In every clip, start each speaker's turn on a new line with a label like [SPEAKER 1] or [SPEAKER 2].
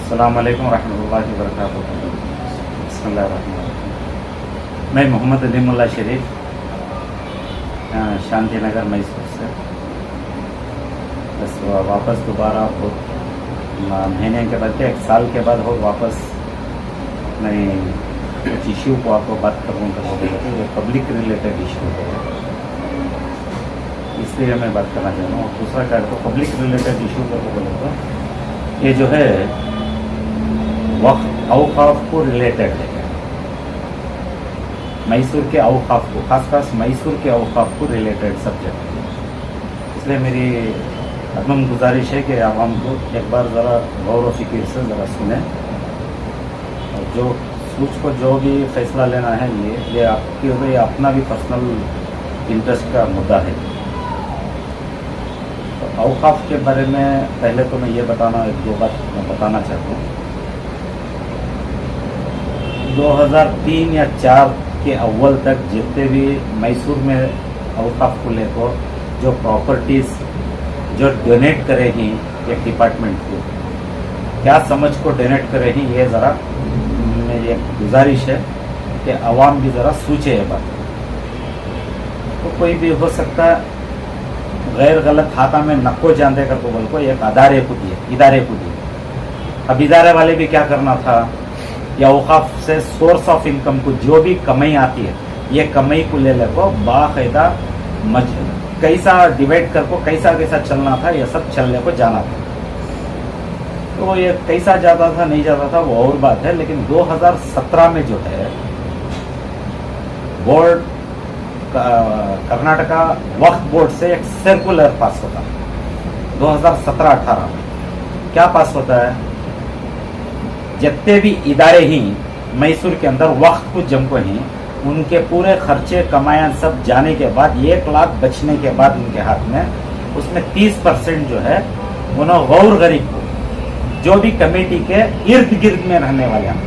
[SPEAKER 1] अस्सलाम वालेकुम रहमतुल्लाहि व बरकातुहू। बिस्मिल्लाहिर्रहमानिर्रहीम। मैं मोहम्मद अलीमुल्ला शरीफ शांति नगर मैसूर से बस वापस दोबारा आपको महीने के बाद एक साल के बाद हो वापस मैं कुछ इश्यू को आपको बात करूँगा। ये पब्लिक रिलेटेड इश्यू है, इसलिए मैं बात करना चाह रहा हूँ। दूसरा क्या है तो पब्लिक रिलेटेड इशू को बोले तो ये जो है वक्फ औकाफ को रिलेटेड है, मैसूर के औकाफ को, खास मैसूर के औकाफ को रिलेटेड सब्जेक्ट है। इसलिए मेरी अदम गुजारिश है कि आवाम को एक बार ज़रा गौर व फिक्र से ज़रा सुने और जो सूझ को जो भी फैसला लेना है ये आपकी ये अपना भी पर्सनल इंटरेस्ट का मुद्दा है। तो औकाफ के बारे में पहले तो मैं ये बताना एक दो बात मैं बताना चाहता हूँ। 2003 या 4 के अव्वल तक जितने भी मैसूर में औकाफ को लेकर जो प्रॉपर्टीज़ जो डोनेट करेगी एक डिपार्टमेंट को, क्या समझ को डोनेट करेगी, ये ज़रा मेरी एक गुजारिश है कि आवाम भी ज़रा सोचे ये बात। तो कोई भी हो सकता है गैर गलत हाथा में नको जानते कर को बोल को एक इदारे को दिए। अब इदारे वाले भी क्या करना था, या औकाफ से सोर्स ऑफ इनकम को जो भी कमाई आती है ये कमाई को ले ले को बाकायदा कैसा डिवाइड कर को कैसा चलना था, ये सब चलने को जाना था। तो ये कैसा जाता था नहीं जाता था वो और बात है। लेकिन 2017 में जो है बोर्ड कर्नाटका वक्फ बोर्ड से एक सर्कुलर पास होता है 2017-18 में। क्या पास होता है, जितने भी इदारे ही मैसूर के अंदर वक्त को जमको ही उनके पूरे खर्चे कमाया सब जाने के बाद 1 लाख बचने के बाद उनके हाथ में उसमें 30% जो है उन्होंने गौर गरीब को जो भी कमेटी के इर्द गिर्द में रहने वाले हैं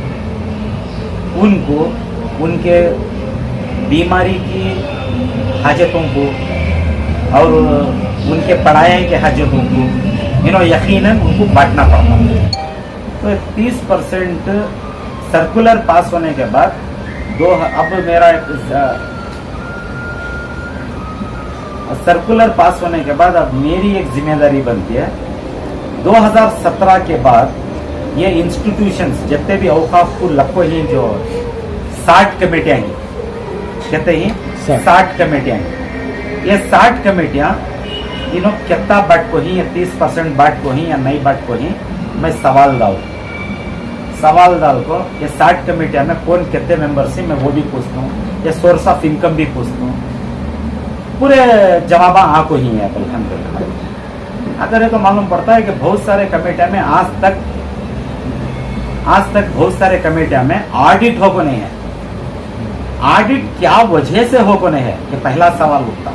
[SPEAKER 1] उनको उनके बीमारी की हाजतों को और उनके पढ़ाई के हाजतों को यकीनन उनको बांटना पड़ता है। तो 30% सर्कुलर पास होने के बाद अब मेरा सर्कुलर पास होने के बाद अब मेरी एक जिम्मेदारी बनती है 2017 के बाद ये इंस्टीट्यूशंस जितने भी औकाफ को लखो ही जो 60 कमेटियां हैं, कहते ही 60 कमेटियां हैं, ये 60 कमेटियां इन्हों कितना बाट को ही या 30% बाट को ही या नहीं बाट को ही मैं सवाल डाल को ये 60 कमेटियां में कौन कितने मेंबर्स हैं मैं वो भी पूछता हूँ, ये सोर्स ऑफ इनकम भी पूछता हूँ। पूरे जवाब हाँ को ही है अल्हम्दुलिल्लाह। अगर ये तो मालूम पड़ता है कि बहुत सारे कमेटियां में आज तक बहुत सारे कमेटियां में ऑडिट हो को नहीं है। ऑडिट क्या वजह से हो को नहीं है, ये पहला सवाल उठता।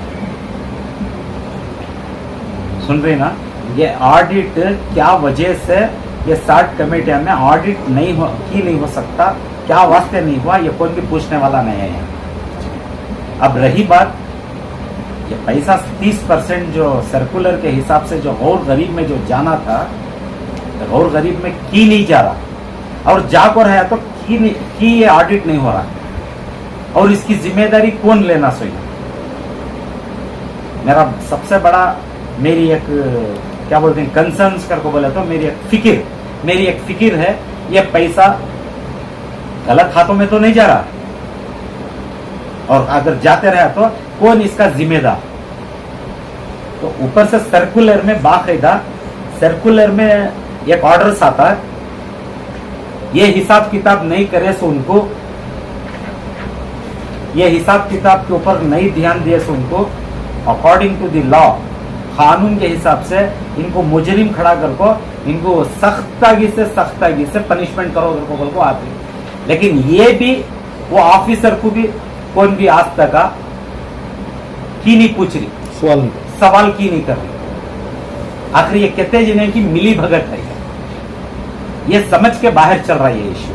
[SPEAKER 1] सुन रही ना, ये ऑडिट क्या वजह से ये 60 कमेटियां में ऑडिट नहीं हो सकता, क्या वास्ते नहीं हुआ, ये कोई भी पूछने वाला नहीं है। अब रही बात ये पैसा 30% जो सर्कुलर के हिसाब से जो गौर गरीब में जो जाना था, गौर गरीब में की नहीं जा रहा और जाको रहा तो की ये ऑडिट नहीं हो रहा और इसकी जिम्मेदारी कौन लेना चाहिए। मेरा सबसे बड़ा मेरी एक क्या बोलते हैं कंसर्न्स करके बोले तो मेरी एक फिक्र है, ये पैसा गलत हाथों में तो नहीं जा रहा और अगर जाते रहा तो कौन इसका जिम्मेदार। तो ऊपर से सर्कुलर में बाकायदा सर्कुलर में एक ऑर्डर्स आता है, ये हिसाब किताब नहीं करे सो उनको, ये हिसाब किताब के ऊपर नहीं ध्यान दिए सो उनको अकॉर्डिंग टू द लॉ कानून के हिसाब से इनको मुजरिम खड़ा कर को इनको सख्तागी से पनिशमेंट करो बोल को आते। लेकिन ये भी वो ऑफिसर को भी कौन भी आज तक की नहीं पूछ रही, सवाल की नहीं कर रही। आखिर ये कहते जिन्हें की मिली भगत है, ये समझ के बाहर चल रहा है ये इश्यू।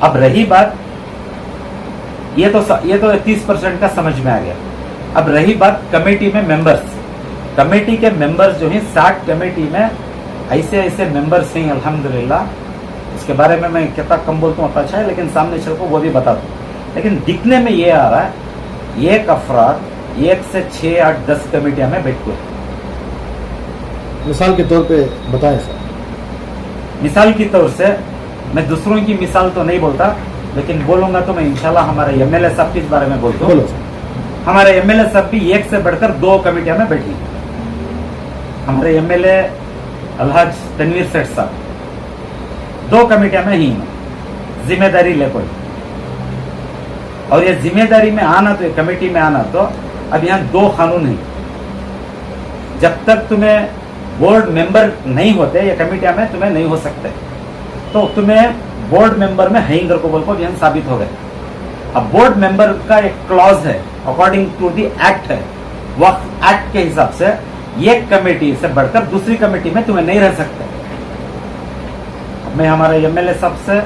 [SPEAKER 1] अब रही बात ये तो 30% का समझ में आ गया। अब रही बात कमेटी में मेंबर्स, कमेटी के मेंबर्स जो हैं 60 कमेटी में ऐसे ऐसे मेंबर्स हैं अल्हम्दुलिल्लाह, उसके बारे में मैं कितना कम बोलता हूँ अच्छा है, लेकिन सामने चल को वो भी बता दूँ। लेकिन दिखने में ये आ रहा है एक अफराद 1 से 6, 8, 10 कमेटियां में बैठते हैं।
[SPEAKER 2] मिसाल के तौर पे बताएं सर।
[SPEAKER 1] मिसाल की तौर से मैं दूसरों की मिसाल तो नहीं बोलता, लेकिन बोलूंगा तो मैं इंशाल्लाह हमारे एमएलए साहब के बारे में बोलता
[SPEAKER 2] बोलो
[SPEAKER 1] हूँ।
[SPEAKER 2] सर।
[SPEAKER 1] हमारे एमएलए साहब भी 1 से बढ़कर 2 कमेटियां में बैठी। हमारे एमएलए अलहाज तनवीर सेठ साहब 2 कमेटियां में ही जिम्मेदारी ले कोई, और ये जिम्मेदारी में आना तो, कमेटी में आना तो अब यहाँ 2 कानून है। जब तक तुम्हें बोर्ड मेंबर नहीं होते ये कमेटियां में तुम्हें नहीं हो सकते, तो तुम्हें बोर्ड मेंबर में हैंगर को बोल को यहाँ साबित हो गए। अब बोर्ड मेंबर का एक क्लॉज है अकॉर्डिंग टू दी एक्ट है, वक्फ एक्ट के हिसाब से एक कमेटी से बढ़कर दूसरी कमेटी में तुम्हें नहीं रह सकते। अब मैं हमारे एमएलए साहब से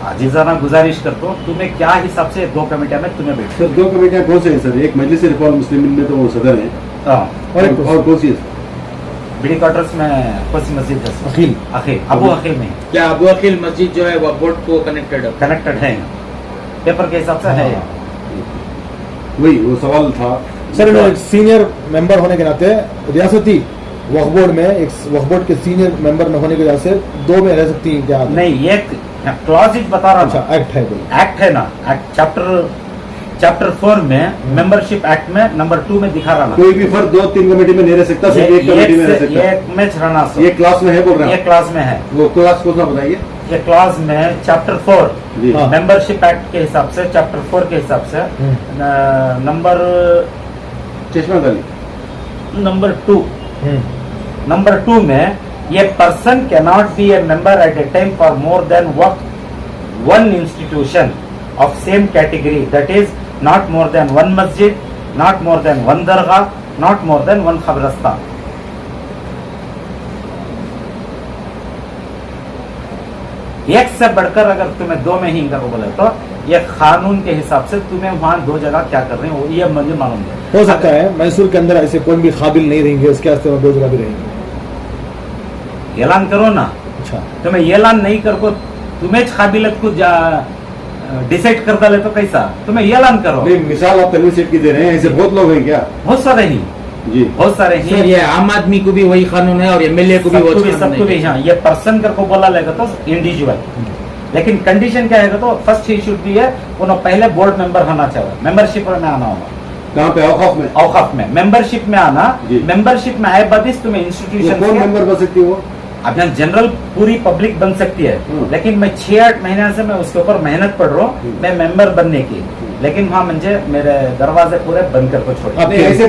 [SPEAKER 1] आजीजाना गुजारिश करता हूँ, तुम्हें क्या हिसाब से 2 कमेटियां में तुम्हें बैठ।
[SPEAKER 3] सर 2 कमेटियां कौन से हैं सर? एक मजलिस रिफॉर्म मुस्लिमीन में तो वो सदर है, और कौन सी है?
[SPEAKER 1] बीडी क्वार्टर्स में कोसी मस्जिद है,
[SPEAKER 2] अखिल
[SPEAKER 1] अबू अखिल में
[SPEAKER 4] क्या अबू अखिल मस्जिद जो है वो बोर्ड को कनेक्टेड
[SPEAKER 1] है, पेपर के हिसाब से है।
[SPEAKER 3] वही वो सवाल था
[SPEAKER 2] सर। एक सीनियर मेंबर होने के नाते रियासती वक्फ बोर्ड में, एक वक्फ बोर्ड के सीनियर मेंबर में होने की वजह से 2 में रह सकती हैं क्या?
[SPEAKER 1] नहीं, एक क्लॉज बता रहा हूँ।
[SPEAKER 2] अच्छा, एक्ट है कोई?
[SPEAKER 1] एक्ट है ना, एक्ट चैप्टर 4 में मेंबरशिप एक्ट में नंबर 2 में दिखा रहा ना,
[SPEAKER 3] कोई भी फर्द 2-3 कमेटी में नहीं रह सकता, सिर्फ एक कमेटी में रह सकता है।
[SPEAKER 1] एक में रहना,
[SPEAKER 3] ये क्लास में है बोल रहा
[SPEAKER 1] ये
[SPEAKER 3] हूं।
[SPEAKER 1] क्लास में है।
[SPEAKER 3] वो क्लास कौन सा बताइए?
[SPEAKER 1] ये क्लास में चैप्टर 4
[SPEAKER 3] जी।
[SPEAKER 2] हाँ।
[SPEAKER 1] मेंबरशिप एक्ट के हिसाब से, चैप्टर 4 के हिसाब से नंबर
[SPEAKER 3] चश्मा गाली
[SPEAKER 1] नंबर 2 नंबर 2 में ये person can not be A member eight A time for more than one institution of same category, that is not more than 1 masjid, not more than 1 dargah, not more than 1 khabristan। एक से बढ़कर अगर तुम्हें 2 में ही इनका बोले तो ये कानून के हिसाब से तुम्हें वहां 2 जगह क्या कर रहे हो ये मुझे मालूम है।
[SPEAKER 2] हो सकता है मैसूर के अंदर ऐसे कोई भी काबिल नहीं रहेंगे, उसके वास्ते 2 जगह भी रहेंगे।
[SPEAKER 1] ऐलान करो ना।
[SPEAKER 2] अच्छा,
[SPEAKER 1] तुम्हें ऐलान नहीं कर को तुम्हें काबिलियत को डिसाइड कर डाले तो कैसा? तुम्हें ऐलान करो।
[SPEAKER 3] नहीं, मिसाल आप तनवीर सेठ की दे रहे हैं, ऐसे बहुत लोग हैं क्या?
[SPEAKER 1] बहुत सारे ही
[SPEAKER 3] जी,
[SPEAKER 1] बहुत सारे ही।
[SPEAKER 4] सर ये आम आदमी को भी वही कानून है और एमएलए को भी वो
[SPEAKER 1] सबको भी। हाँ, ये पर्सन कर को बोला लेगा तो इंडिविजुअल, लेकिन कंडीशन क्या है तो फर्स्ट ही शुड बी है उन्होंने पहले बोर्ड मेंबर होना चाहिए, मेंबरशिप में आना होगा।
[SPEAKER 3] कहाँ पे? औकाफ में?
[SPEAKER 1] औकाफ में मेंबरशिप में आना। मेंबरशिप में आए बाद तुम्हें इंस्टीट्यूशन
[SPEAKER 3] कौन मेंबर बन सकती है वो?
[SPEAKER 1] अब यहाँ जनरल पूरी पब्लिक बन सकती है, लेकिन मैं 6-8 महीने से मैं उसके ऊपर मेहनत पढ़ रहा हूँ मैं मेंबर बनने की, लेकिन वहाँ मुझे मेरे दरवाजे पूरे बंद कर को छोड़े।
[SPEAKER 3] ऐसे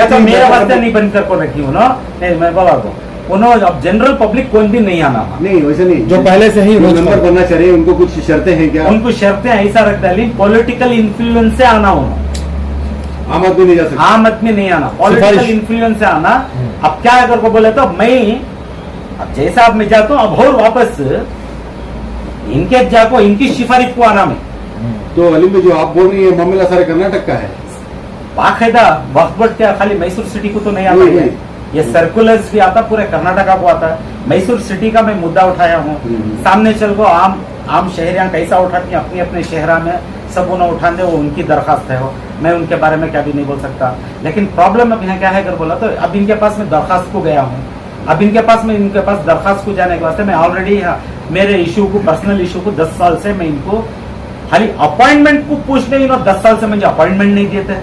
[SPEAKER 1] तो मेरे वास्ते नहीं बंद कर को रखी हूँ ना, नहीं मैं बोला दूँ उन्होंने अब जनरल पब्लिक कोई भी नहीं आना।
[SPEAKER 3] नहीं वैसे नहीं,
[SPEAKER 2] जो पहले से ही
[SPEAKER 3] मेंबर बनना चाह रहे हैं उनको कुछ शर्तें हैं क्या?
[SPEAKER 1] उनको शर्तें ऐसा रख डाली पॉलिटिकल इन्फ्लुएंस से आना होना,
[SPEAKER 3] आम आदमी नहीं जा सकता।
[SPEAKER 1] आम आदमी नहीं आना, पॉलिटिकल इन्फ्लुएंस से आना। अब क्या अगर को बोले तो मैं अब जैसा अब मैं जाता हूँ अब और वापस इनके जाको इनकी सिफारिश को आना में।
[SPEAKER 3] तो अली में जो आप बोल रही है मामला सारे कर्नाटक का है,
[SPEAKER 1] बाकायदा वक्फ बोर्ड क्या खाली मैसूर सिटी को तो नहीं आता है, ये सर्कुलर्स भी आता पूरे कर्नाटका को आता है। मैसूर सिटी का मैं मुद्दा उठाया हूँ, सामने चल को आम शहरियां कैसा उठाती हैं अपने अपने शहरा में, सब उन्हें उठाने वो उनकी दरखास्त है, हो मैं उनके बारे में क्या भी नहीं बोल सकता। लेकिन प्रॉब्लम अब यहाँ क्या है अगर बोला तो अब इनके पास मैं दरखास्त को गया हूँ, अब इनके पास दरखास्त को जाने के वास्ते मैं ऑलरेडी मेरे इशू को, पर्सनल इशू को 10 साल से मैं इनको खाली अपॉइंटमेंट को पूछने, 10 साल से मुझे अपॉइंटमेंट नहीं देते।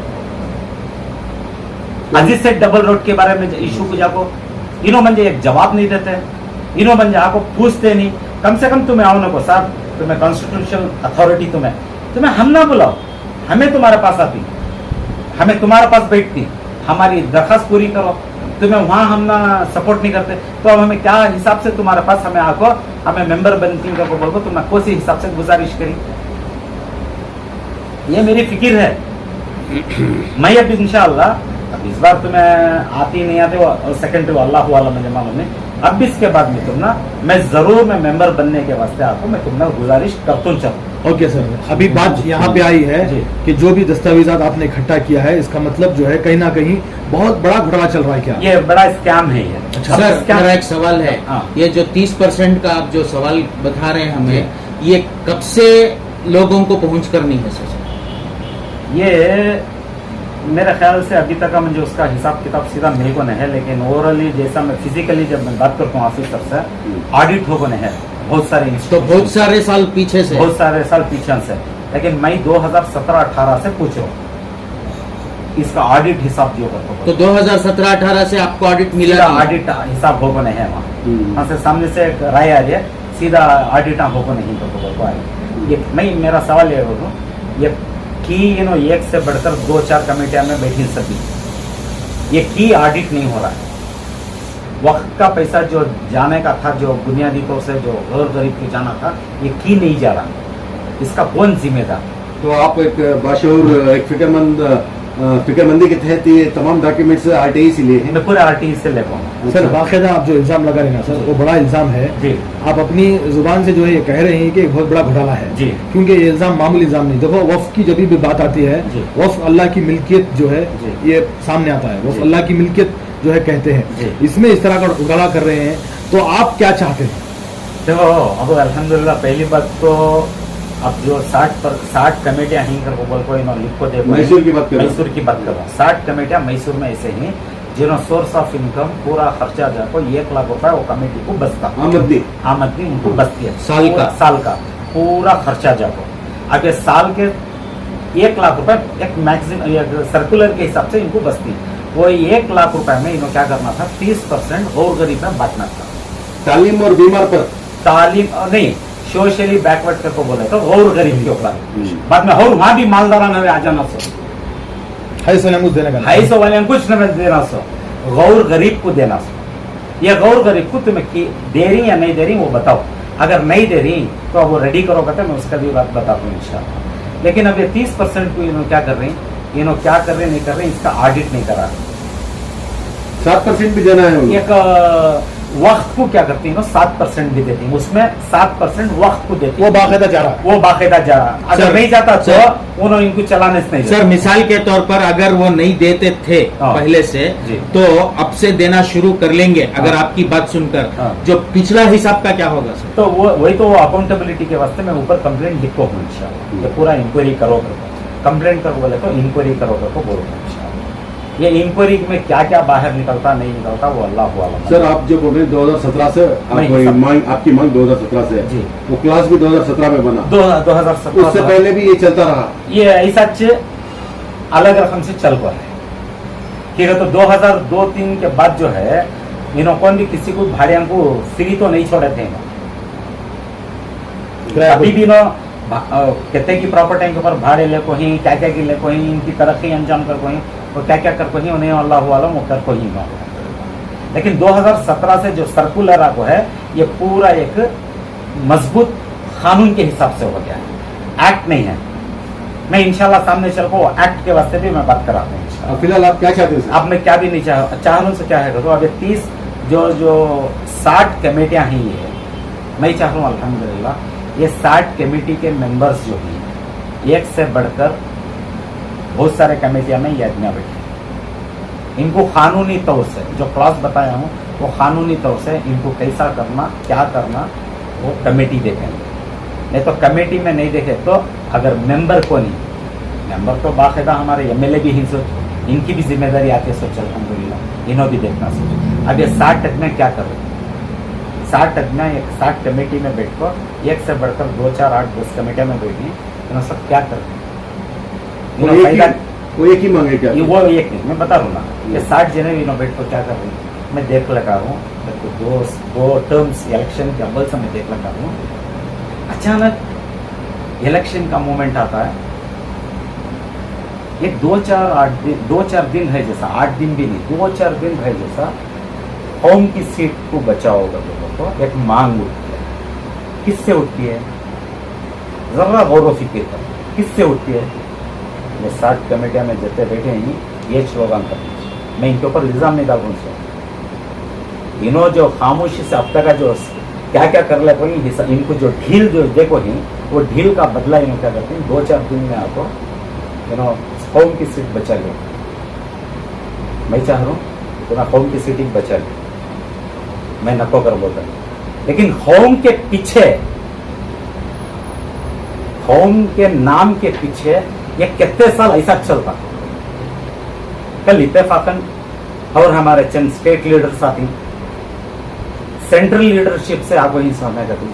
[SPEAKER 1] अजीज से डबल रोड के बारे में इशू को जाको इन्हों मुझे एक जवाब नहीं देते, इन्हों मुझे आको पूछते नहीं। कम से कम तुम्हें आओ ना को साहब, तुम्हें कॉन्स्टिट्यूशनल अथॉरिटी तुम्हें हम ना बुलाओ, हमें तुम्हारे पास आती, हमें तुम्हारे पास बैठती, हमारी दरखास्त पूरी करो, तुम्हें वहां हम ना सपोर्ट नहीं करते तो अब हमें क्या हिसाब से तुम्हारे पास हमें आको हमें मेंबर बनती को बोलो तो मैं कोई हिसाब से गुजारिश करी। ये मेरी फिक्र है। मैं अब इंशाअल्लाह अब इस बार तुम्हें आती नहीं आती और सेकेंडरी अल्लाह वाला मुझे मालूम नहीं, अब भी इसके बाद में तुम ना मैं जरूर मैं मेंबर बनने के वास्ते आपको मैं तुमने गुजारिश करता चलूँ।
[SPEAKER 2] ओके सर, अभी बात यहाँ पे आई है
[SPEAKER 1] जी।
[SPEAKER 2] कि जो भी दस्तावेजात आपने इकट्ठा किया है, इसका मतलब जो है कहीं ना कहीं बहुत बड़ा घोटाला चल रहा है क्या?
[SPEAKER 1] ये बड़ा स्कैम है ये।
[SPEAKER 2] अच्छा,
[SPEAKER 1] अब
[SPEAKER 4] सर
[SPEAKER 1] स्कैम-
[SPEAKER 4] मेरा एक सवाल है,
[SPEAKER 1] हाँ।
[SPEAKER 4] ये जो 30% का आप जो सवाल बता रहे हैं हमें, ये कब से लोगों को पहुंच करनी है सर?
[SPEAKER 1] ये मेरे ख्याल से अभी तक मुझे उसका हिसाब किताब सीधा मेरे को नहीं है, लेकिन ओवरऑली जैसा मैं फिजिकली जब मैं बात करता हूँ ऑफिसर से, ऑडिट हो नहीं है बहुत सारे
[SPEAKER 4] तो
[SPEAKER 1] institutions
[SPEAKER 4] बहुत सारे साल पीछे से
[SPEAKER 1] बहुत सारे साल पीछे से, लेकिन मैं 2017-18 से पूछ रहा हूँ इसका ऑडिट हिसाब जो करता
[SPEAKER 4] तो 2017-18 से आपको ऑडिट मिला
[SPEAKER 1] सीधा
[SPEAKER 4] नहीं?
[SPEAKER 1] ऑडिट हिसाब हो नहीं है वहाँ से सामने से एक राय आ रही है, सीधा ऑडिट हो नहीं तो आए। ये मैं मेरा सवाल ये बोलूँ, ये की एक से बढ़कर 2-4 कमेटियां में बैठी सभी, ये की ऑडिट नहीं हो रहा है। वक्त का पैसा जो जाने का था, जो बुनियादी तौर से जो गैर गरीब को जाना था, ये की नहीं जा रहा। इसका कौन जिम्मेदार?
[SPEAKER 3] तो आप एक बाशऊर, एक फिक्रमंदी के तहत ये तमाम डॉक्यूमेंट्स आरटीआई से लिए हैं।
[SPEAKER 1] मैं पूरे आरटीई से ले पाऊंगा
[SPEAKER 2] सर बाकायदा आप जो इल्जाम लगा रहे हैं ना सर, वो बड़ा इल्जाम है।
[SPEAKER 1] जी
[SPEAKER 2] आप अपनी जुबान से जो है ये कह रहे हैं कि एक बहुत बड़ा घोटाला है
[SPEAKER 1] जी।
[SPEAKER 2] क्योंकि ये इल्जाम मामूली इल्जाम नहीं। देखो वफ़ की जब भी बात आती है,
[SPEAKER 1] जी।
[SPEAKER 2] वफ़ अल्लाह की मिल्कियत जो है
[SPEAKER 1] जी।
[SPEAKER 2] ये सामने आता है, वफ़
[SPEAKER 1] जी।
[SPEAKER 2] अल्लाह की मिल्कियत जो है कहते हैं।
[SPEAKER 1] जी।
[SPEAKER 2] इसमें इस तरह का घोटाला कर रहे हैं, तो आप क्या चाहते हैं?
[SPEAKER 1] देखो अब अल्हम्दुलिल्लाह, पहली बात तो अब जो 60 कमेटियां हैं कर बोल को इन्होंने लिख को देखो,
[SPEAKER 3] मैसूर की बात कर रहे हैं।
[SPEAKER 1] मैसूर की बात कर रहा हूँ। 60 कमेटियां मैसूर में ऐसे हैं जिन्होंने सोर्स ऑफ इनकम पूरा खर्चा जाको 1 लाख रुपए वो कमेटी को बचता, आमदनी उनको बचती है
[SPEAKER 4] साल का?
[SPEAKER 1] साल का पूरा खर्चा जाको। अब ये साल के 1 लाख रुपए एक मैक्सिमम सर्कुलर के हिसाब से इनको बचती, वो 1 लाख रुपए में इन्होंने क्या करना था, 30% और गरीब में बांटना था।
[SPEAKER 3] तालीम और बीमार पर
[SPEAKER 1] तालीम नहीं, सोशली बैकवर्ड करके बोले तो और गरीब के ऊपर बाद में और वहां भी मालदारा नवे आ जाना सो
[SPEAKER 2] हाई सोने कुछ देने का
[SPEAKER 1] 250 वाले कुछ न देना सो, गौर गरीब को देना सो। ये गौर गरीब को तुम्हें दे रही या नहीं दे रही वो बताओ। अगर नहीं दे रही तो अब वो रेडी करो कहते मैं उसका भी बात बताता हूँ इंशाल्लाह। लेकिन अब ये 30% को इन्होंने क्या कर रहे हैं, इन्होंने क्या कर रहे नहीं कर रहे, इसका ऑडिट नहीं करा।
[SPEAKER 3] 7% भी देना है उन्हें।
[SPEAKER 1] एक वक्त को क्या करती है, 7% भी देती है, उसमें 7% वक्त को देती
[SPEAKER 2] वो
[SPEAKER 1] है,
[SPEAKER 2] बाकायदा जा रहा है।
[SPEAKER 1] वो बाकायदा जा रहा। अगर
[SPEAKER 4] सर,
[SPEAKER 1] नहीं जाता तो
[SPEAKER 4] सर,
[SPEAKER 1] उन्होंने इनको चलाने से नहीं
[SPEAKER 4] सर मिसाल के तौर पर अगर वो नहीं देते थे
[SPEAKER 1] हाँ।
[SPEAKER 4] पहले से,
[SPEAKER 1] जी।
[SPEAKER 4] तो अब से देना शुरू कर लेंगे अगर
[SPEAKER 1] हाँ।
[SPEAKER 4] आपकी बात सुनकर।
[SPEAKER 1] हाँ।
[SPEAKER 4] जो पिछला हिसाब का क्या होगा सर?
[SPEAKER 1] तो वो वही तो अकाउंटेबिलिटी के वास्ते मैं ऊपर कंप्लेंट लिखो हूँ इंशाल्लाह। ये पूरा इंक्वायरी करो, कंप्लेंट करो बोले तो इंक्वायरी करो तो बोलो इंशाल्लाह। ये इंक्वायरी में क्या क्या बाहर निकलता नहीं निकलता वो अल्लाह आलम।
[SPEAKER 3] सर आप जो बोल रहे हैं 2017 से आपकी मांग 2017 से
[SPEAKER 1] जी।
[SPEAKER 3] वो क्लास भी 2017 में बना,
[SPEAKER 1] 2017
[SPEAKER 3] उससे पहले भी ये चलता रहा।
[SPEAKER 1] ये ऐसा अलग रकम से चल पा रहे, ठीक है। तो 2002-3 के बाद जो है इन्होंने कौन भी किसी को भाड़िया को फ्री तो नहीं छोड़े थे। अभी भी नो कहते की प्रॉपर्टी के ऊपर भाड़े ले को ही क्या क्या की ले को ही इनकी तरक्की अंजाम कर को ही और क्या क्या कर को ही उन्हें अल्लाह आलम वो कर को ही ना। लेकिन 2017 से जो सर्कुलर आपको है ये पूरा एक मजबूत कानून के हिसाब से हो गया है, एक्ट नहीं है। मैं इंशाल्लाह सामने चल को एक्ट के वास्ते भी मैं बात कराता हूँ इंशाल्लाह।
[SPEAKER 3] अब फिलहाल आप क्या चाहते हैं सर?
[SPEAKER 1] अब मैं क्या भी नहीं चाह रहा हूँ क्या है तो अब ये 30 जो 60 कमेटियां हैं ये मैं चाह रहा हूँ अल्हम्दुलिल्लाह ये 60 कमेटी के मेंबर्स जो हैं एक से बढ़कर बहुत सारे कमेटियां में ये आदमियां बैठे, इनको कानूनी तौर से जो क्लास बताया हूँ वो कानूनी तौर से इनको कैसा करना क्या करना वो कमेटी देखेंगे। नहीं तो कमेटी में नहीं देखे तो अगर मेंबर को नहीं, मेंबर तो बाकायदा हमारे MLA भी हिंसो इनकी भी जिम्मेदारी आती है सोच अल्हम्दुलिल्लाह इन्हों भी देखना सोच। अब ये 60 आदमियां क्या कर रहे हैं, 60 आदमियां एक 60 कमेटी में बैठकर एक से बढ़कर 2, 4, 8, 10 कमेटियां में बैठी इन्होंने सब क्या कर रहे हैं।
[SPEAKER 3] वो एक ही मांगे क्या?
[SPEAKER 1] वो एक नहीं मैं बता रहा हूँ ना ये 60 जने इन्होंने बैठकर क्या कर रहे हैं मैं देख लगा हूँ। दो टर्म्स इलेक्शन के अव्वल से मैं देख लगा हूँ, अचानक इलेक्शन का मोमेंट आता है, ये 2-4 दिन है जैसा, 8 दिन भी नहीं 2-4 दिन है जैसा कौम की सीट को बचाओगे तो एक मांग उठती है। किससे उठती है जरा गौर फिक्र कर, किससे उठती है? ये 60 कमेटियां में जितने बैठे हैं ये स्लोगन कर, मैं इनके ऊपर इल्जाम नहीं डाल रहा हूँ, इन्हों जो खामोशी से अब तक का जो क्या क्या कर ले कोई इनको जो ढील जो देखो ही वो ढील का बदला इन्हों क्या करते हैं 2-4 दिन में आपको होम की सीट बचा लो। मैं चाह रहा हूँ तुम्हें होम की सीट ही बचा लो, मैं नको कर बोलता हूं। लेकिन होम के पीछे, होम के नाम के पीछे ये कितने साल ऐसा चलता। कल इत्तेफाकन और हमारे चंद स्टेट लीडर्स आती, सेंट्रल लीडरशिप से आपको ही समझ कभी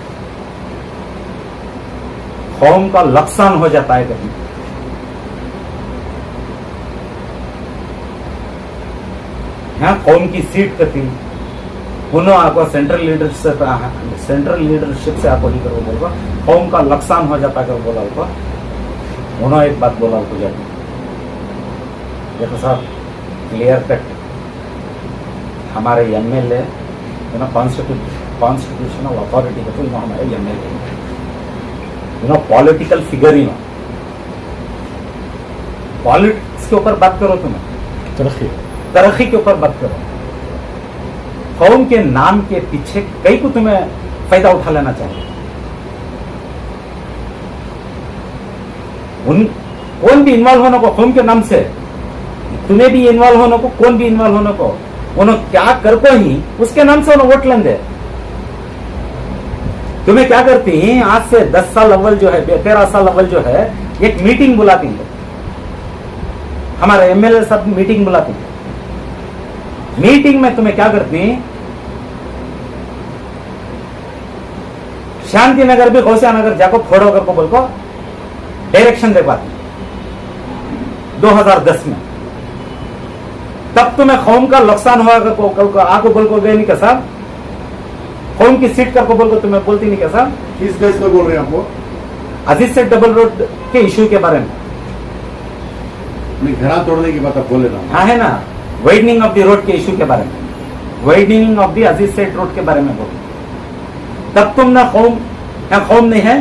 [SPEAKER 1] होम का नुकसान हो जाता है कभी। यहाँ होम की सीट कती उन्होंने आपको सेंट्रल लीडरशिप से आपको ही करो बोलो होम का नुकसान हो जाता कर बोला उनको। उन्होंने एक बात बोला उनको जाके देखो साहब क्लियर कट हमारे एमएलए कॉन्स्टिट्यूशनल अथॉरिटी का तो हमारे एमएलए पॉलिटिकल फिगर ही पॉलिटिक्स के ऊपर बात करो, तुम्हें तरक्की के ऊपर बात करो। होम के नाम के पीछे कई को तुम्हें फायदा उठा लेना चाहिए। कौन भी इन्वॉल्व होने को होम के नाम से, तुम्हें भी इन्वॉल्व होने को, कौन भी इन्वॉल्व होने को, उन्होंने क्या कर को ही उसके नाम से उन्होंने वोट लेंगे। तुम्हें क्या करती हैं आज से 10 साल अव्वल जो है 13 साल अव्वल जो है एक मीटिंग बुलाती है, हमारे एमएलए सब मीटिंग बुलाती है। मीटिंग में तुम्हें क्या करती, शांति नगर भी गौसिया नगर जाको फोड़ो कर को बोल को डायरेक्शन दे पाती 2010 में। तब तुम्हें कौम का नुकसान हुआ आको बोल को गए नहीं क्या साहब, कौम की सीट कर को बोल को तुम्हें बोलती नहीं क्या साहब।
[SPEAKER 3] किस बेस पर बोल रहे हैं आपको?
[SPEAKER 1] अजीज से डबल रोड के इश्यू के बारे में,
[SPEAKER 3] घरा तोड़ने की बात आप बोले ना।
[SPEAKER 1] हाँ है ना, वाइडनिंग ऑफ द रोड के इश्यू के बारे में, वाइडनिंग ऑफ द अजीज सेठ रोड के बारे में बोलो। तब तुम ना कौम नहीं है,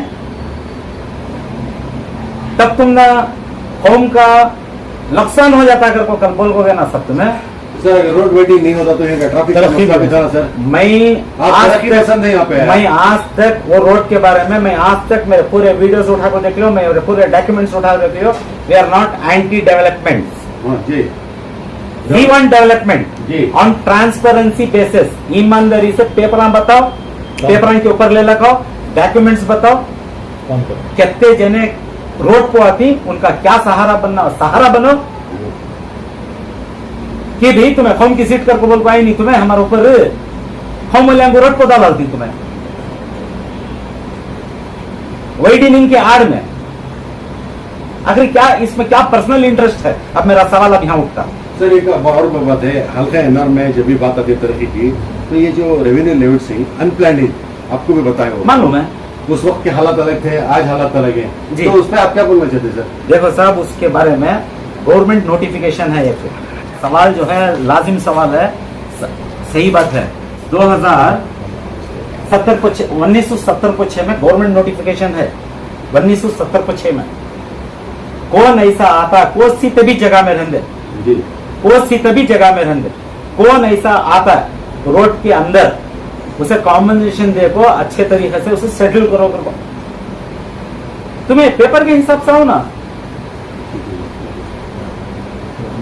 [SPEAKER 1] तब तुम ना कौम का नुकसान हो जाता कर को कल बोल को ना सब तुम्हें।
[SPEAKER 3] सर अगर रोड वेटिंग नहीं होता तो यहाँ ट्रैफिक का सर
[SPEAKER 1] मैं आज तक वो रोड के बारे में मैं आज तक मेरे पूरे वीडियोस उठा को देख लो, मेरे पूरे डॉक्यूमेंट्स उठा देख लो। We are not anti development, we want development on transparency basis. ईमानदारी से पेपर बताओ, पेपर के ऊपर ले लगाओ, डॉक्यूमेंट्स बताओ कितने जने रोड को आती, उनका क्या सहारा बनना, सहारा बनो कि भी तुम्हें कौम की सीट करके बोल पाए नहीं, तुम्हें हमारे ऊपर कौम मूल्यांक रोड को डालती तुम्हें वाइडनिंग के आड़ में। आखिर क्या इसमें क्या पर्सनल इंटरेस्ट है? अब मेरा सवाल अब यहाँ उठता
[SPEAKER 3] सर। एक और बात है, हल्का एनआर में जब भी बात आती है तरक्की की, तो ये जो रेवेन्यू लेवल अनप्लान आपको भी बताया होगा,
[SPEAKER 1] मालूम है
[SPEAKER 3] उस वक्त के हालात अलग थे, आज हालात अलग है, तो उस पर आप क्या बोलना चाहते हैं सर? देखो
[SPEAKER 1] साहब उसके बारे में गवर्नमेंट नोटिफिकेशन है, एक सवाल जो है लाजिम सवाल है, सही बात है। 1970 में गवर्नमेंट नोटिफिकेशन है, 1970 में कौन ऐसा आता, कौन सी तभी जगह में रहते, कौन सी तभी जगह में रहते, कौन ऐसा आता रोड के अंदर उसे कॉम्पनसेशन दे को अच्छे तरीके से उसे शेड्यूल करो करो। तुम्हें पेपर के हिसाब से हो ना,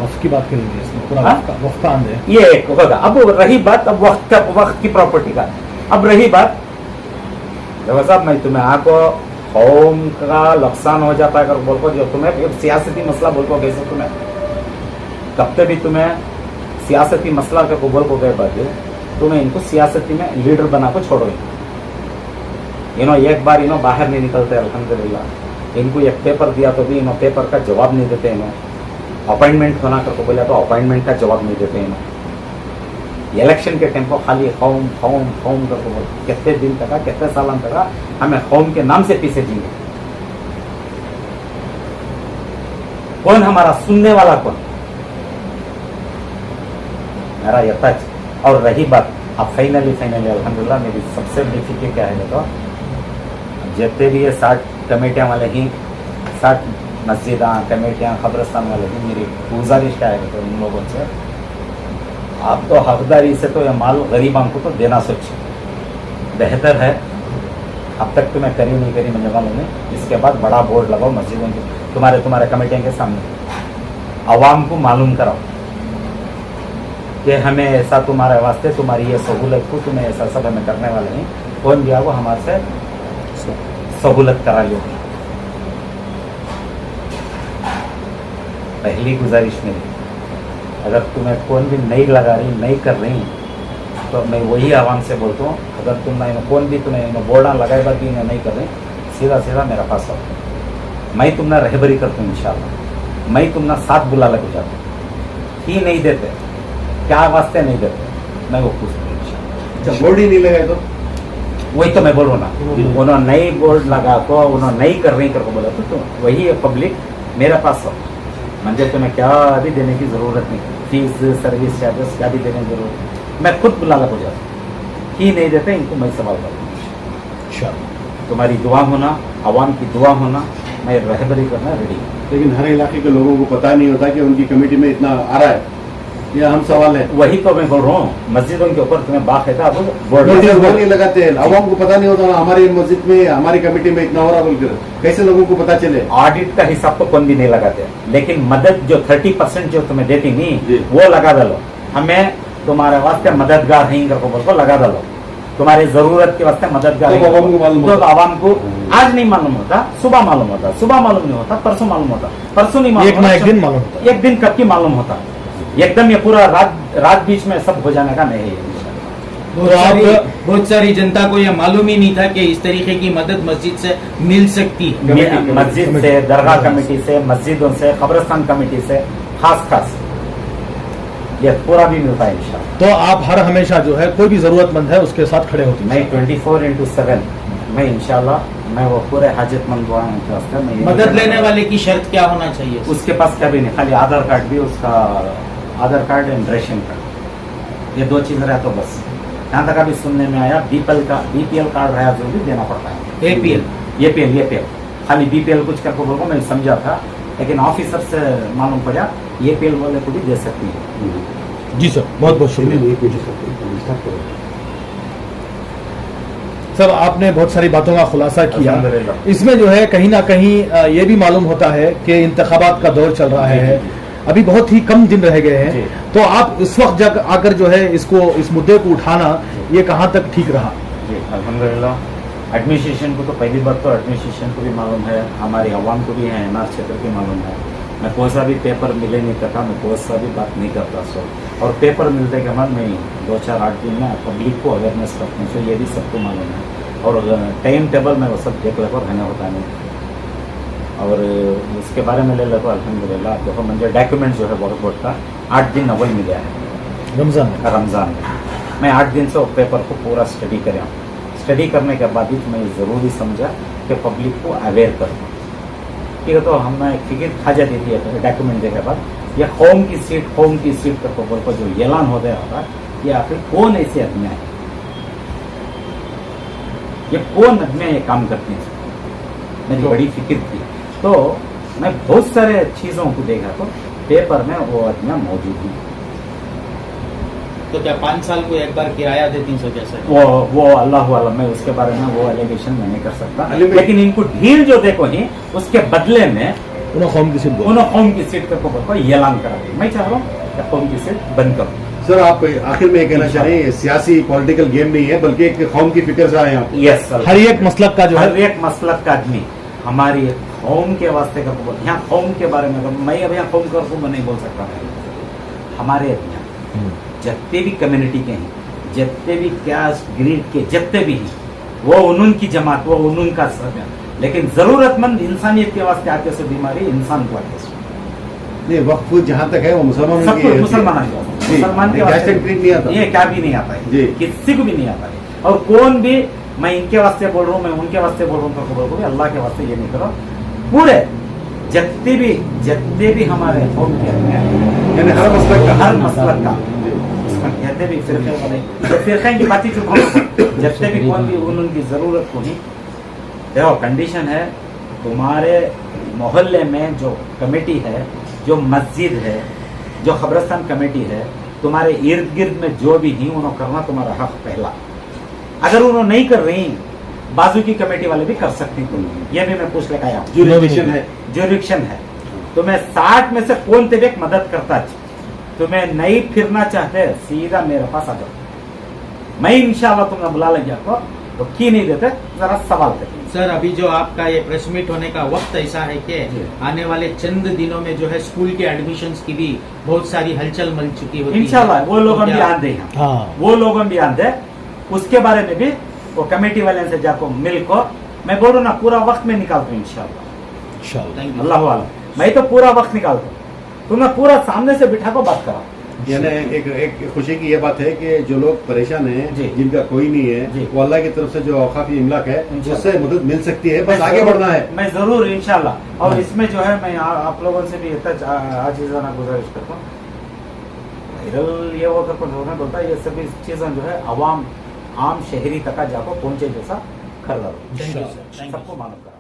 [SPEAKER 2] वक्त की बात करेंगे इसमें पूरा वक्त आंदे
[SPEAKER 1] ये एक होगा। अब रही बात अब वक्त की प्रॉपर्टी का, अब रही बात देखो साहब, मैं तुम्हें आको होम का नुकसान हो जाता है अगर बोल को, जो तुम्हें एक सियासती मसला बोल को कैसे तुम्हें कब तक भी तुम्हें सियासती मसला का बोल को गए बात तुम्हें इनको सियासती में लीडर बना को छोड़ो। एक बार बाहर नहीं निकलते अल्हम्दुलिल्लाह। इनको एक पेपर दिया तो भी पेपर का जवाब नहीं देते, अपॉइंटमेंट होना करके बोला तो अपॉइंटमेंट का जवाब नहीं देते। इलेक्शन के टाइम को खाली होम होम होम करके बोल, कितने दिन तक कितने साल तक हमें होम के नाम से पीछे जिए। कौन हमारा सुनने वाला, कौन मेरा यथाच। और रही बात अब फाइनली अल्हम्दुलिल्लाह मेरी सबसे बड़ी फिक्र क्या है तो जितने भी ये 60 कमेटियां वाले ही, 60 मस्जिद कमेटियां कब्रस्तान वाले ही, मेरी गुजारिश क्या है तो उन लोगों से आप तो हकदारी से तो ये माल गरीबां को तो देना सोचिए, बेहतर है। अब तक तुम्हें करी नहीं करी मुझे मालूम नहीं। इसके बाद बड़ा बोर्ड लगाओ मस्जिदों के, तुम्हारे कमेटियों के सामने, आवाम को मालूम कराओ कि हमें ऐसा तुम्हारे वास्ते, तुम्हारी ये सहूलत को तुम्हें ऐसा सब हमें करने वाले नहीं। कौन दिया वो हमारे से सहूलत करा लो। पहली गुजारिश मेरी, अगर तुम्हें कौन भी नहीं लगा रही, नहीं कर रही, तो मैं वही आवाम से बोलता हूँ, अगर तुम कौन भी तुम्हें बोर्डा लगाए बाद भी नहीं कर रही, सीधा सीधा मेरा पास आओ, मैं तुमने रहबरी करता हूँ इंशाल्लाह। मैं तुमने साथ बुला लग जाता हूँ। ही नहीं देते, क्या वास्ते नहीं देते, मैं वो पूछता हूँ इंशाल्लाह।
[SPEAKER 3] जब बोर्ड ही नहीं लगाए तो
[SPEAKER 1] वही तो मैं बोल रहा हूँ ना, उन्होंने नई बोर्ड लगा को उन्होंने नहीं कर रही करके बोला तो वही पब्लिक मेरे पास आओ। मंजे तुम्हें क्या भी देने की जरूरत नहीं, फीस सर्विस चार्जेस क्या भी देने की जरूरत नहीं, मैं खुद बुला हो जाता। ही नहीं देते, इनको मैं सवाल करता हूँ। तुम्हारी दुआ होना, आवाम की दुआ होना, मैं रहबरी करना रेडी हूँ।
[SPEAKER 3] लेकिन हर इलाके के लोगों को पता नहीं होता कि उनकी कमेटी में इतना आ रहा है, ये हम सवाल है।
[SPEAKER 1] वही तो मैं बोल रहा हूँ, मस्जिदों के ऊपर तुम्हें बाकायदा अब बोर्ड
[SPEAKER 3] नोटिस बोर्ड नहीं लगाते हैं, आवाम को पता नहीं होता ना हमारी मस्जिद में हमारी कमेटी में इतना हो रहा बोलकर, कैसे लोगों को पता चले?
[SPEAKER 1] ऑडिट का हिसाब तो कौन भी नहीं लगाते, लेकिन मदद जो 30% जो तुम्हें देती
[SPEAKER 3] जी।
[SPEAKER 1] नहीं, वो लगा डालो। हमें तुम्हारे वास्ते मददगार है इनका को लगा डालो, तुम्हारी जरूरत के वास्ते मददगार
[SPEAKER 3] तो आवाम को मालूम
[SPEAKER 1] तो
[SPEAKER 3] होता।
[SPEAKER 1] आवाम को आज नहीं मालूम होता, सुबह मालूम होता, सुबह मालूम नहीं होता, परसों मालूम होता, परसों नहीं मालूम
[SPEAKER 2] एक ना एक दिन मालूम होता।
[SPEAKER 1] एक दिन कब की मालूम होता, एकदम ये पूरा रात बीच में सब हो जाने का नहीं है।
[SPEAKER 4] बहुत सारी जनता को यह मालूम ही नहीं था कि इस तरीके की मदद मस्जिद से मिल सकती है।
[SPEAKER 1] मस्जिद से, दरगाह कमेटी से, मस्जिदों से, कब्रिस्तान कमेटी से खास ये पूरा भी मिलता है इंशाल्लाह।
[SPEAKER 2] तो आप हर हमेशा जो है कोई भी जरूरतमंद है उसके साथ खड़े होते हैं।
[SPEAKER 1] मैं 24/7 मैं इंशाल्लाह मैं वो पूरे हाजतमंद दुआओं के वास्ते मैं ये
[SPEAKER 4] मदद लेने वाले की शर्त क्या होना चाहिए?
[SPEAKER 1] उसके पास क्या भी नहीं, खाली आधार कार्ड भी, उसका आधार कार्ड एंड रेशन कार्ड, ये 2 चीज रहा तो बस। यहाँ तक अभी सुनने में आया बीपीएल कार्ड रहा जो भी देना पड़ता है। एपीएल खाली बीपीएल कुछ करके बोलो, मैं समझा था, लेकिन ऑफिसर से मालूम पड़ा एपीएल वाले को भी दे सकती है।
[SPEAKER 2] जी सर, बहुत बहुत शुक्रिया सर, आपने बहुत सारी बातों का खुलासा किया।
[SPEAKER 1] अल्हम्दुलिल्लाह।
[SPEAKER 2] इसमें जो है कहीं ना कहीं ये भी मालूम होता है कि इंतखाबात का दौर चल रहा है, अभी बहुत ही कम दिन रह गए हैं, तो आप इस वक्त जब आकर जो है इस मुद्दे को उठाना ये कहाँ तक ठीक रहा?
[SPEAKER 1] जी अल्हम्दुलिल्लाह। एडमिनिस्ट्रेशन को तो पहली बात तो एडमिनिस्ट्रेशन को भी मालूम है, हमारी आवाम को भी है, एनआर क्षेत्र की मालूम है। मैं कोई सा भी पेपर मिले नहीं करता, मैं कोई सा भी बात नहीं करता सो, और पेपर मिलते के बाद मैं 2-4-8 दिन में पब्लिक को अवेयरनेस करता हूँ, सो ये भी सबको मालूम है। और टाइम टेबल में वो सब देख लेकर रहना होता है नहीं, और उसके बारे में ले लो तो अल्हम्दुलिल्लाह देखो मुझे डॉक्यूमेंट जो है बहुत का 8 दिन अवल मिला है रमज़ान में। मैं 8 दिन से वो पेपर को पूरा स्टडी करा, स्टडी करने के बाद ही मैं ज़रूरी समझा कि पब्लिक को अवेयर करूँ। ठीक है, तो हमें फिक्र खा जाती थी डॉक्यूमेंट देने के बाद, ये होम की सीट का खबर पर जो ऐलान हो गया होगा, ये आखिर कौन ऐसे आदमी है, ये कौन आदमी ये काम करते हैं, मेरी बड़ी फिक्र थी। तो मैं बहुत सारे चीज़ों को देखा तो पेपर में वो आदमियाँ मौजूद हैं।
[SPEAKER 4] तो क्या 5 साल को एक बार किराया देती सो जैसे?
[SPEAKER 1] वो अल्लाह आलम, मैं उसके बारे में वो एलिगेशन मैं नहीं कर सकता, लेकिन इनको ढील जो देखो ही उसके बदले में
[SPEAKER 2] उन्होंने कौम की सीट
[SPEAKER 1] को ऐलान करा दी। मैं चाह रहा हूँ कि कौम की सीट बंद करो।
[SPEAKER 3] सर आप आखिर में ये कहना चाह रहे हैं सियासी पॉलिटिकल गेम नहीं है, बल्कि एक कौम की फिक्र से आए हैं।
[SPEAKER 1] यस,
[SPEAKER 2] हर एक मसलक का जो है,
[SPEAKER 1] हर एक मसलक का आदमी हमारी कौम के वास्ते का बोल, यहाँ कौम के बारे में मैं अब यहाँ कौम को नहीं बोल सकता, हमारे यहाँ जितने भी कम्युनिटी के हैं, जितने भी कास्ट ग्रीड के जितने भी हैं, वो उन्होंने जमात, वो उन्होंने सब है, लेकिन जरूरतमंद इंसानियत के वास्ते आते से बीमारी इंसान को आते से
[SPEAKER 3] नहीं, वक्फ जहाँ तक है वो मुसलमानों
[SPEAKER 1] सब कुछ मुसलमान के वास्ते
[SPEAKER 3] नहीं आता,
[SPEAKER 1] ये क्या भी नहीं आता
[SPEAKER 3] जी।
[SPEAKER 1] है, किसी को भी नहीं आता है। और कौन भी मैं इनके वास्ते बोल रहा हूँ, मैं उनके वास्ते बोल रहा हूँ, तो बोल अल्लाह के वास्ते ये नहीं करो। पूरे जितने भी हमारे कौम के
[SPEAKER 3] यानी हर मसलक का
[SPEAKER 1] कहते भी फिरके वाले, तो फिरके की बातें चुप हो, जितने भी कौन भी उनकी जरूरत को नहीं। देखो कंडीशन है, तुम्हारे मोहल्ले में जो कमेटी है, जो मस्जिद है, जो कब्रिस्तान कमेटी है, तुम्हारे इर्द गिर्द में जो भी ही उन्होंने करना तुम्हारा हक पहला। अगर उन्होंने नहीं कर रही बाजू की कमेटी वाले भी कर सकती तुम, ये भी मैं पूछ लेकर आया हूँ।
[SPEAKER 3] जुरिडिक्शन है।
[SPEAKER 1] जुरिडिक्शन है। तुम्हें 60 में से कौन ते एक मदद करता है, तुम्हें नहीं फिरना चाहते सीधा मेरे पास आ जाओ, मैं इंशाल्लाह तुमने बुला लेंगे आपको, तो की नहीं देते जरा सवाल करिए।
[SPEAKER 4] सर अभी जो आपका ये प्रेस मीट होने का वक्त ऐसा है कि
[SPEAKER 1] जी।
[SPEAKER 4] आने वाले चंद दिनों में जो है स्कूल के एडमिशंस की भी बहुत सारी हलचल मच चुकी होती है।
[SPEAKER 1] इंशाल्लाह वो लोग भी
[SPEAKER 4] क्या-
[SPEAKER 1] आंदे हैं,
[SPEAKER 2] हाँ।
[SPEAKER 1] वो लोग भी आंदे, उसके बारे में भी वो कमेटी वाले से जाको मिल को मैं बोलू ना पूरा वक्त में निकालता हूँ इंशाल्लाह।
[SPEAKER 2] इंशाल्लाह।
[SPEAKER 4] Thank you.
[SPEAKER 1] अल्लाह वाला मैं तो पूरा वक्त निकालता हूँ, तुम्हें पूरा सामने से बिठा को बात करा।
[SPEAKER 3] यानी एक खुशी की ये बात है कि जो लोग परेशान
[SPEAKER 1] जी।
[SPEAKER 3] हैं, जिनका कोई नहीं
[SPEAKER 1] जी।
[SPEAKER 3] है, वो अल्लाह की तरफ से जो औकाफी इमलाक है
[SPEAKER 1] इंशाल्लाह।
[SPEAKER 3] उससे मदद मिल सकती है, बस
[SPEAKER 1] मैं
[SPEAKER 3] आगे
[SPEAKER 1] जरूर-
[SPEAKER 3] बढ़ना है।
[SPEAKER 1] मैं जरूर इंशाल्लाह। और इसमें जो है मैं आप लोगों से भी इतना आजीजाना गुजारिश करता हूँ, वायरल ये वो करके होना बोलता है, ये सभी चीजें जो है आम शहरी तक जाको पहुंचे जैसा कर लो,
[SPEAKER 4] Thank you, sir. Thank you.
[SPEAKER 1] सबको मालूम